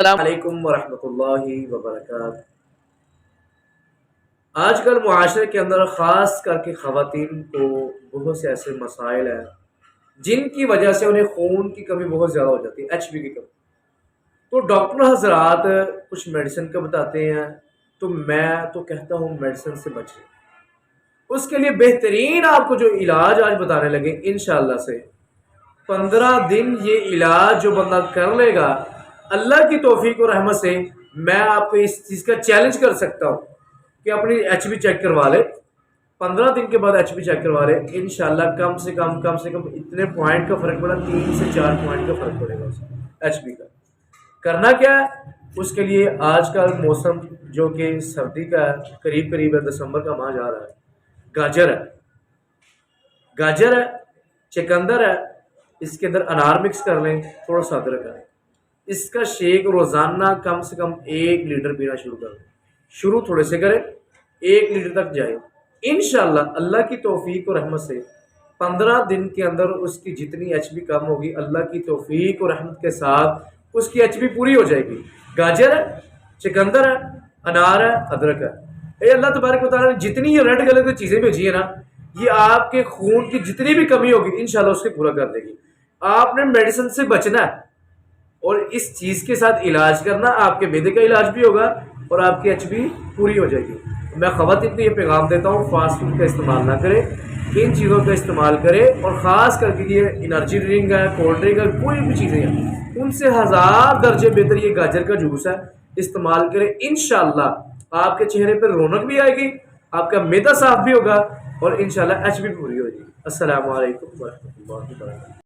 السلام علیکم ورحمۃ اللہ وبرکاتہ۔ آج کل معاشرے کے اندر خاص کر کے خواتین کو بہت سے ایسے مسائل ہیں جن کی وجہ سے انہیں خون کی کمی بہت زیادہ ہو جاتی ہے، ایچ بی کی کمی۔ تو ڈاکٹر حضرات کچھ میڈیسن کا بتاتے ہیں، تو میں تو کہتا ہوں میڈیسن سے بچیں۔ اس کے لیے بہترین آپ کو جو علاج آج بتانے لگے انشاءاللہ سے 15 دن یہ علاج جو بندہ کر لے گا، اللہ کی توفیق اور رحمت سے میں آپ کو اس چیز کا چیلنج کر سکتا ہوں کہ اپنی ایچ بی چیک کروا لے۔ 15 دن کے بعد ایچ بی چیک کروا لے، انشاءاللہ کم سے کم اتنے پوائنٹ کا فرق پڑا، 3 سے 4 پوائنٹ کا فرق پڑے گا اس ایچ بی کا۔ کرنا کیا ہے اس کے لیے؟ آج کل موسم جو کہ سردی کا ہے، قریب قریب ہے، دسمبر کا ماہ جا رہا ہے، گاجر ہے، چکندر ہے، اس کے اندر انار مکس کر لیں، تھوڑا سا ادرک ہے، اس کا شیک روزانہ کم سے کم 1 لیٹر پینا شروع کر دیں۔ شروع تھوڑے سے کریں، 1 لیٹر تک جائے، انشاءاللہ اللہ کی توفیق اور رحمت سے 15 دن کے اندر اس کی جتنی ایچ بی کم ہوگی، اللہ کی توفیق اور رحمت کے ساتھ اس کی ایچ بی پوری ہو جائے گی۔ گاجر ہے، چکندر ہے، انار ہے، ادرک ہے، اے اللہ تبارک و تعالیٰ نے جتنی یہ ریڈ کلر کی چیزیں بھیجی ہیں نا، یہ آپ کے خون کی جتنی بھی کمی ہوگی انشاءاللہ اس کو پورا کر دے گی۔ آپ نے میڈیسن سے بچنا ہے اور اس چیز کے ساتھ علاج کرنا، آپ کے معدے کا علاج بھی ہوگا اور آپ کی ایچ بی پوری ہو جائے گی۔ میں خواتین کو یہ پیغام دیتا ہوں، فاسٹ فوڈ کا استعمال نہ کرے، ان چیزوں کا استعمال کرے، اور خاص کر کے یہ انرجی ڈرنک ہے، کولڈ ڈرنک ہے، کوئی بھی چیزیں ہیں ان سے 1000 درجے بہتر یہ گاجر کا جوس ہے، استعمال کرے۔ انشاءاللہ آپ کے چہرے پر رونق بھی آئے گی، آپ کا معدہ صاف بھی ہوگا اور انشاءاللہ ایچ بی پوری ہوگی۔ السلام علیکم ورحمۃ اللہ وبرکاتہ۔